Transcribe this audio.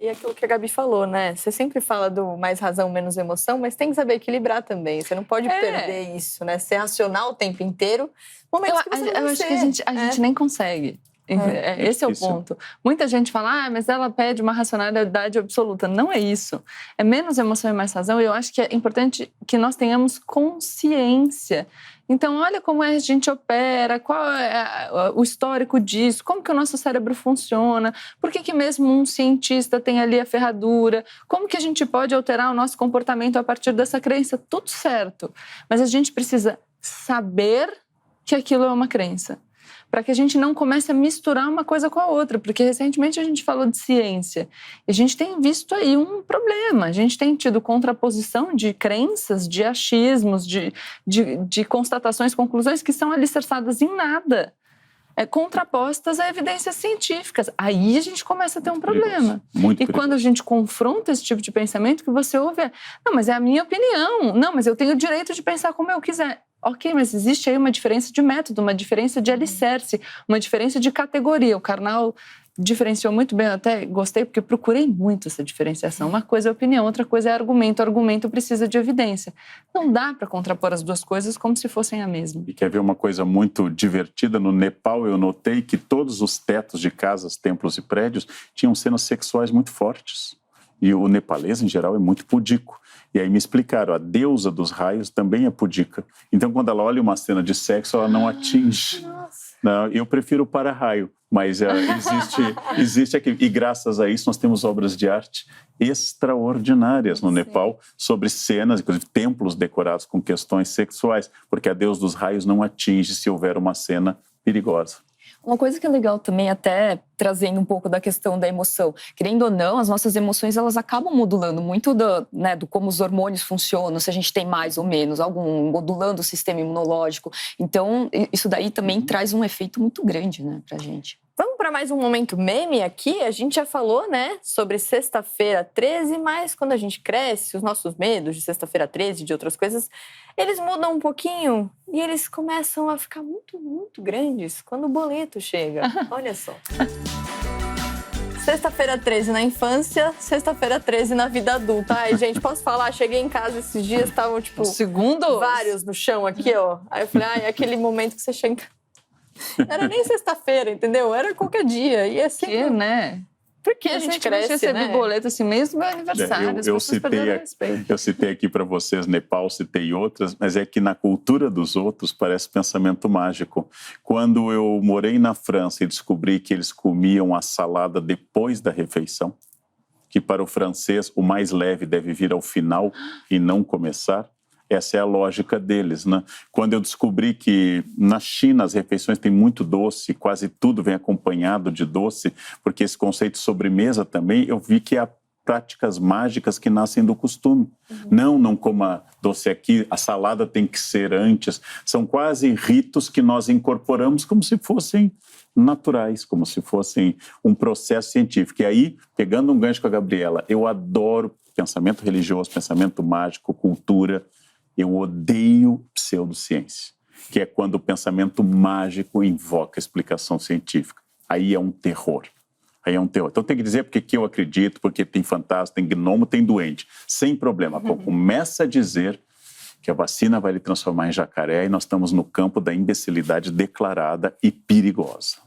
E aquilo que a Gabi falou, né? Você sempre fala do mais razão, menos emoção, mas tem que saber equilibrar também. Você não pode perder isso, né? Ser racional o tempo inteiro. Momentos que você não vai Eu acho que a gente nem consegue. Esse é o ponto. Muita gente fala, mas ela pede uma racionalidade absoluta. Não é isso. É menos emoção e mais razão. E eu acho que é importante que nós tenhamos consciência. Então, olha como a gente opera, qual é o histórico disso, como que o nosso cérebro funciona, por que mesmo um cientista tem ali a ferradura, como que a gente pode alterar o nosso comportamento a partir dessa crença. Tudo certo. Mas a gente precisa saber que aquilo é uma crença, para que a gente não comece a misturar uma coisa com a outra, porque recentemente a gente falou de ciência e a gente tem visto aí um problema, a gente tem tido contraposição de crenças, de achismos, de constatações, conclusões que são alicerçadas em nada, contrapostas a evidências científicas. Aí a gente começa a ter um problema. Muito perigoso. Quando a gente confronta esse tipo de pensamento, que você ouve não, mas é a minha opinião, não, mas eu tenho o direito de pensar como eu quiser. Ok, mas existe aí uma diferença de método, uma diferença de alicerce, uma diferença de categoria. O Karnal diferenciou muito bem, eu até gostei, porque eu procurei muito essa diferenciação. Uma coisa é opinião, outra coisa é argumento. O argumento precisa de evidência. Não dá para contrapor as duas coisas como se fossem a mesma. E quer ver uma coisa muito divertida? No Nepal eu notei que todos os tetos de casas, templos e prédios tinham cenas sexuais muito fortes. E o nepalês, em geral, é muito pudico. E aí me explicaram, a deusa dos raios também é pudica. Então, quando ela olha uma cena de sexo, ela não atinge. Não, eu prefiro o para-raio, mas existe aqui. E graças a isso, nós temos obras de arte extraordinárias no Nepal sobre cenas, inclusive templos decorados com questões sexuais, porque a deusa dos raios não atinge se houver uma cena perigosa. Uma coisa que é legal também, até trazendo um pouco da questão da emoção, querendo ou não, as nossas emoções elas acabam modulando muito do como os hormônios funcionam, se a gente tem mais ou menos, modulando o sistema imunológico. Então, isso daí também traz um efeito muito grande, né, pra gente. Vamos para mais um momento meme aqui? A gente já falou, né, sobre Sexta-feira 13, mas quando a gente cresce, os nossos medos de Sexta-feira 13 e de outras coisas, eles mudam um pouquinho e eles começam a ficar muito, muito grandes quando o boleto chega. Olha só. Sexta-feira 13 na infância, Sexta-feira 13 na vida adulta. Ai, gente, posso falar? Cheguei em casa esses dias, estavam, tipo, vários no chão aqui, ó. Aí eu falei, é aquele momento que você chega em casa. Era nem sexta-feira, entendeu? Era qualquer dia. E assim, né? Porque a gente cresce, receber boleto assim mesmo, meu aniversário. Eu citei aqui para vocês Nepal, citei outras, mas é que na cultura dos outros parece pensamento mágico. Quando eu morei na França e descobri que eles comiam a salada depois da refeição, que para o francês o mais leve deve vir ao final e não começar, essa é a lógica deles, né? Quando eu descobri que na China as refeições têm muito doce, quase tudo vem acompanhado de doce, porque esse conceito de sobremesa também, eu vi que há práticas mágicas que nascem do costume. Não coma doce aqui, a salada tem que ser antes. São quase ritos que nós incorporamos como se fossem naturais, como se fossem um processo científico. E aí, pegando um gancho com a Gabriela, eu adoro pensamento religioso, pensamento mágico, cultura. Eu odeio pseudociência, que é quando o pensamento mágico invoca a explicação científica. Aí é um terror. Então tem que dizer porque que eu acredito, porque tem fantasma, tem gnomo, tem doente. Sem problema. Começa a dizer que a vacina vai lhe transformar em jacaré e nós estamos no campo da imbecilidade declarada e perigosa.